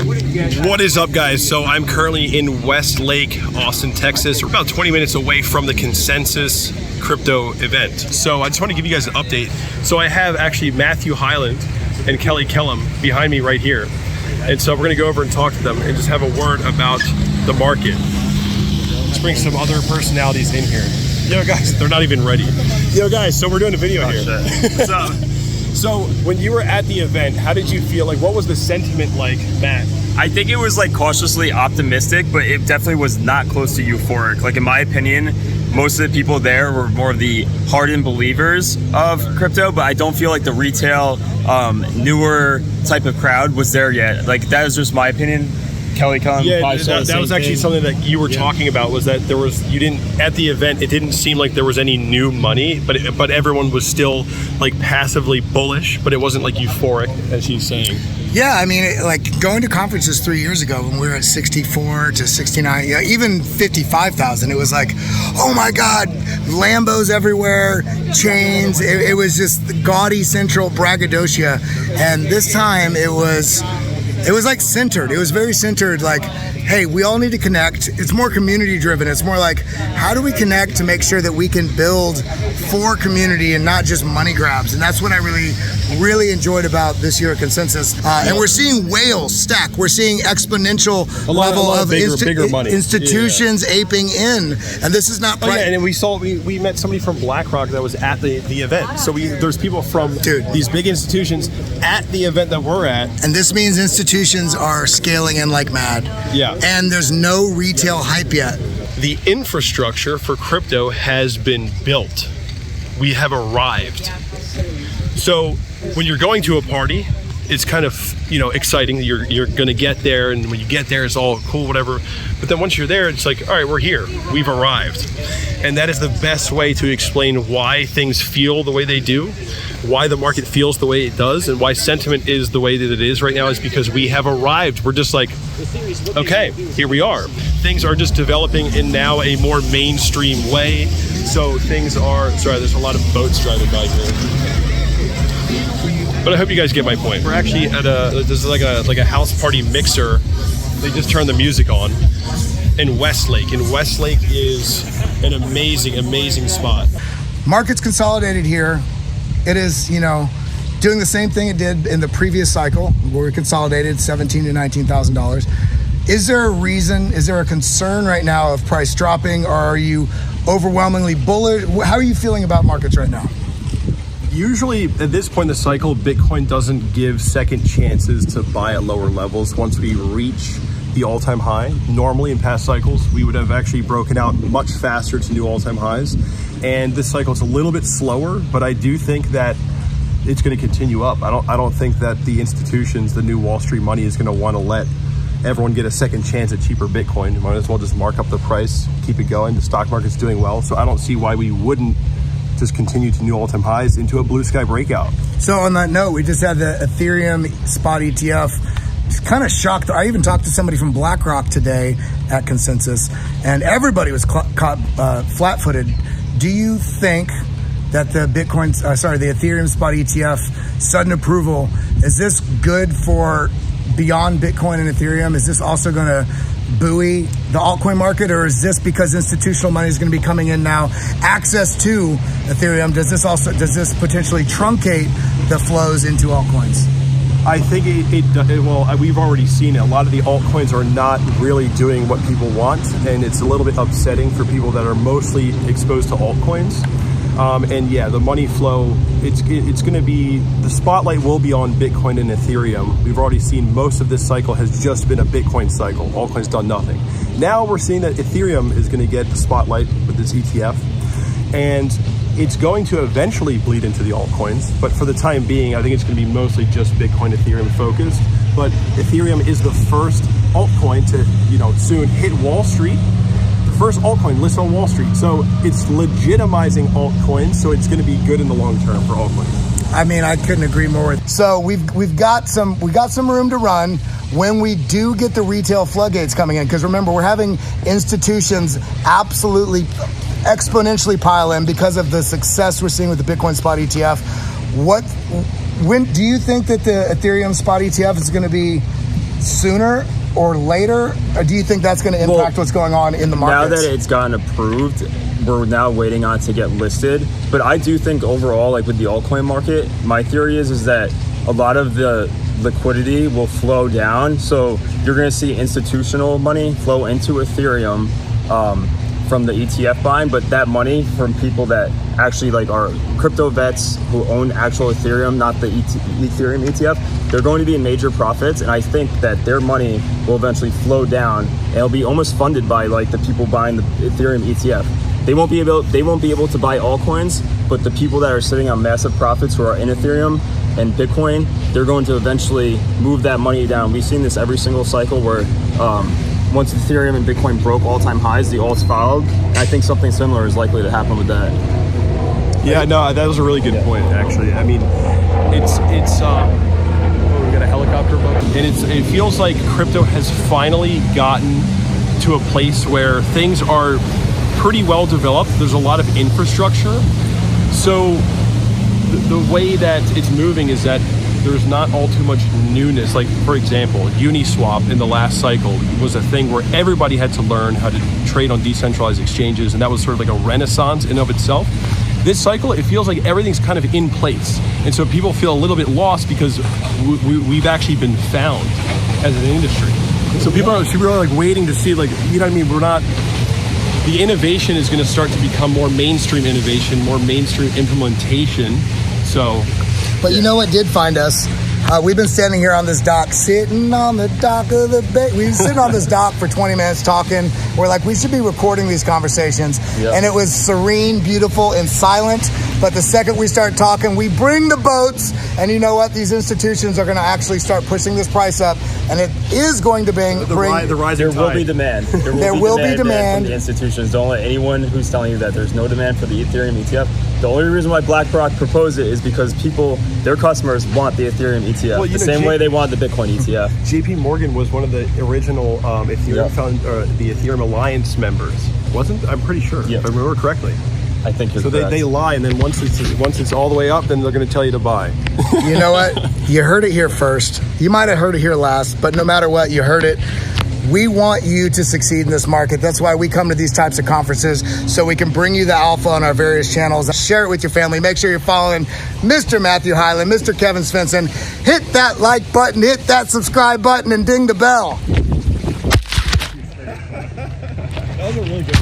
What is up, guys? So I'm currently in Westlake, Austin, Texas. We're about 20 minutes away from the Consensus crypto event. So I just want to give you guys an update. So I have actually Matthew Hyland and Kellam behind me right here. And so we're going to go over and talk to them and just have a word about the market. Let's bring some other personalities in here. Yo, guys, they're not even ready. Yo, guys, so we're doing a video here. What's up? So when you were at the event, how did you feel? Like, what was the sentiment like, Matt? I think it was like cautiously optimistic, but it definitely was not close to euphoric. Like in my opinion, most of the people there were more of the hardened believers of crypto, but I don't feel like the retail, newer type of crowd was there yet. Like that is just my opinion. Kelly, yeah, that was actually something that you were talking about, was that there was, you didn't, at the event, it didn't seem like there was any new money, but everyone was still like passively bullish, but it wasn't like euphoric, as he's saying. Yeah, I mean, like going to conferences 3 years ago when we were at 64 to 69, yeah, even 55,000, it was like, oh my God, Lambos everywhere, chains. It was just gaudy central braggadocio. And this time it was like centered. It was very centered, like, hey, we all need to connect. It's more community driven. It's more like, how do we connect to make sure that we can build for community and not just money grabs? And that's what I really enjoyed about this year at Consensus. And we're seeing whales stack. We're seeing exponential level of bigger money. Institutions aping in. And this is not and then we met somebody from BlackRock that was at the event. So there's people from these big institutions at the event that we're at. And this means institutions are scaling in like mad. Yeah. And there's no retail hype yet. The infrastructure for crypto has been built. We have arrived. So when you're going to a party, it's kind of, exciting. You're going to get there, and when you get there, it's all cool, whatever. But then once you're there, it's like, all right, we're here. We've arrived. And that is the best way to explain why things feel the way they do, why the market feels the way it does, and why sentiment is the way that it is right now, is because we have arrived. We're just like, okay, here we are. Things are just developing in now a more mainstream way. So things are, sorry, there's a lot of boats driving by here. But I hope you guys get my point. We're actually at this is like a house party mixer. They just turned the music on in Westlake. And Westlake is an amazing spot. Market's consolidated here. It is, doing the same thing it did in the previous cycle where we consolidated $17,000 to $19,000. Is there a reason, is there a concern right now of price dropping, or are you overwhelmingly bullish? How are you feeling about markets right now? Usually at this point in the cycle, Bitcoin doesn't give second chances to buy at lower levels. Once we reach the all-time high, normally in past cycles, we would have actually broken out much faster to new all-time highs. And this cycle is a little bit slower, but I do think that it's going to continue up. I don't think that the institutions, the new Wall Street money, is going to want to let everyone get a second chance at cheaper Bitcoin. You might as well just mark up the price, keep it going. The stock market's doing well, so I don't see why we wouldn't just continue to new all-time highs into a blue sky breakout. So on that note, we just had the Ethereum spot ETF. It's kind of shocked. I even talked to somebody from BlackRock today at Consensus, and everybody was caught flat-footed. Do you think that the Ethereum spot ETF sudden approval, is this good for beyond Bitcoin and Ethereum? Is this also going to buoy the altcoin market, or is this because institutional money is going to be coming in now, access to Ethereum? Does this potentially truncate the flows into altcoins? I think we've already seen it. A lot of the altcoins are not really doing what people want, and it's a little bit upsetting for people that are mostly exposed to altcoins. And yeah, the money flow, it's going to be, the spotlight will be on Bitcoin and Ethereum. We've already seen most of this cycle has just been a Bitcoin cycle. Altcoin's done nothing. Now we're seeing that Ethereum is going to get the spotlight with this ETF, and it's going to eventually bleed into the altcoins. But for the time being, I think it's going to be mostly just Bitcoin, Ethereum focused. But Ethereum is the first altcoin to, soon hit Wall Street. First altcoin listed on Wall Street. So it's legitimizing altcoins, so it's going to be good in the long term for altcoins. I mean, I couldn't agree more. So we've got some room to run when we do get the retail floodgates coming in, because remember, we're having institutions absolutely exponentially pile in because of the success we're seeing with the Bitcoin spot ETF. When do you think that the Ethereum spot ETF is going to be sooner or later? Or do you think that's going to impact what's going on in the markets? Now that it's gotten approved, we're now waiting on it to get listed. But I do think overall, like with the altcoin market, my theory is that a lot of the liquidity will flow down. So you're going to see institutional money flow into Ethereum from the ETF buying, but that money from people that actually like are crypto vets who own actual Ethereum, not the Ethereum ETF, they're going to be in major profits. And I think that their money will eventually flow down and it'll be almost funded by like the people buying the Ethereum ETF. They won't be able to buy altcoins, but the people that are sitting on massive profits who are in Ethereum and Bitcoin, they're going to eventually move that money down. We've seen this every single cycle where once Ethereum and Bitcoin broke all-time highs, the alts followed. And I think something similar is likely to happen with that. Yeah, no, that was a really good point, actually. I mean, it's we got a helicopter above, and it feels like crypto has finally gotten to a place where things are pretty well developed. There's a lot of infrastructure. So the way that it's moving is that there's not all too much newness. Like, for example, Uniswap in the last cycle was a thing where everybody had to learn how to trade on decentralized exchanges, and that was sort of like a renaissance in of itself. This cycle, it feels like everything's kind of in place. And so people feel a little bit lost because we've actually been found as an industry. So people are like waiting to see, like, you know what I mean? We're not, the innovation is going to start to become more mainstream innovation, more mainstream implementation. So, but you know what did find us? We've been standing here on this dock, sitting on the dock of the bay. We've been sitting on this dock for 20 minutes talking. We're like, we should be recording these conversations. Yep. And it was serene, beautiful, and silent. But the second we start talking, we bring the boats. And you know what? These institutions are going to actually start pushing this price up. And it is going to bring the rising tide. There will be demand. There will be demand from the institutions. Don't let anyone who's telling you that there's no demand for the Ethereum ETF. The only reason why BlackRock proposed it is because their customers want the Ethereum ETF. Well, the same way they want the Bitcoin ETF. JP Morgan was one of the original Ethereum the Ethereum Alliance members, wasn't? I'm pretty sure, if I remember correctly. I think you're so correct. They lie, and then once it's all the way up, then they're going to tell you to buy. You know what? You heard it here first. You might have heard it here last, but no matter what, you heard it. We want you to succeed in this market. That's why we come to these types of conferences, so we can bring you the alpha on our various channels. Share it with your family. Make sure you're following Mr. Matthew Hyland, Mr. Kevin Svensson. Hit that like button, hit that subscribe button, and ding the bell. That was a really good